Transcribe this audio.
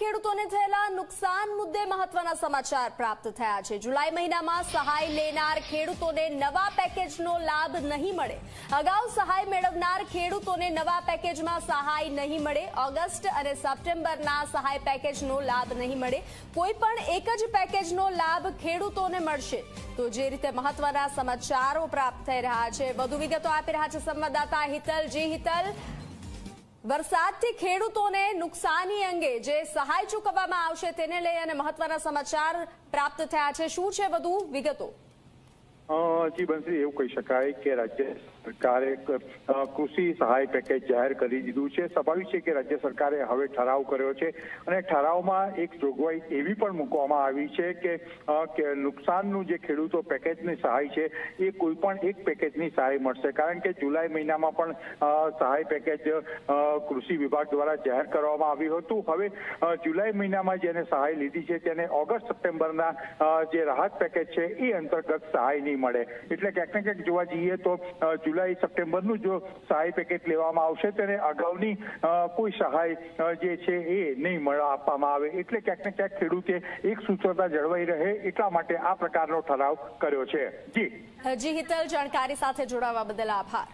ખેડૂતોને થયેલા નુકસાન મુદ્દે મહત્વના સમાચાર પ્રાપ્ત થયા છે। જુલાઈ મહિનામાં સહાય લેનાર ખેડૂતોને નવા પેકેજનો લાભ નહીં મળે। અગાઉ સહાય મેળવનાર ખેડૂતોને નવા પેકેજમાં સહાય નહીં મળે। ઓગસ્ટ અને સપ્ટેમ્બરના સહાય પેકેજનો લાભ નહીં મળે। કોઈ પણ એક જ પેકેજનો લાભ ખેડૂતોને મળશે। તો જે રીતે મહત્વના સમાચારો પ્રાપ્ત થઈ રહ્યા છે, વધુ વિગતો આપી રહ્યા છે સંવાદદાતા હિતલ। જી હિતલ, વરસાદથી ખેડૂતોને નુકસાની અંગે જે સહાય ચૂકવવામાં આવશે તેને લઈ અને મહત્વના સમાચાર પ્રાપ્ત થયા છે, શું છે વધુ વિગતો? જી બંસી, એવું કહી શકાય કે રાજ્ય સરકારે કૃષિ સહાય પેકેજ જાહેર કરી દીધું છે। સ્વાભાવિક છે કે રાજ્ય સરકારે હવે ઠરાવ કર્યો છે અને ઠરાવમાં એક જોગવાઈ એવી પણ મૂકવામાં આવી છે કે નુકસાનનું જે ખેડૂતો પેકેજની સહાય છે એ કોઈ પણ એક પેકેજની સહાય મળશે। કારણ કે જુલાઈ મહિનામાં પણ સહાય પેકેજ કૃષિ વિભાગ દ્વારા જાહેર કરવામાં આવ્યું હતું। હવે જુલાઈ મહિનામાં જેને સહાય લીધી છે તેને ઓગસ્ટ સપ્ટેમ્બરના જે રાહત પેકેજ છે એ અંતર્ગત સહાય નહીં મળે। એટલે ક્યાંક ને ક્યાંક જોવા જઈએ તો જુલાઈ સપ્ટેમ્બરનું જો સહાય પેકેજ લેવામાં આવશે તેને અગાઉની કોઈ સહાય જે છે એ નહીં આપવામાં આવે। એટલે ક્યાંક ને ક્યાંક ખેડૂતે એક સૂત્રતા જળવાઈ રહે એટલા માટે આ પ્રકારનો ઠરાવ કર્યો છે। જી હિતલ, જાણકારી સાથે જોડાવા બદલ આભાર।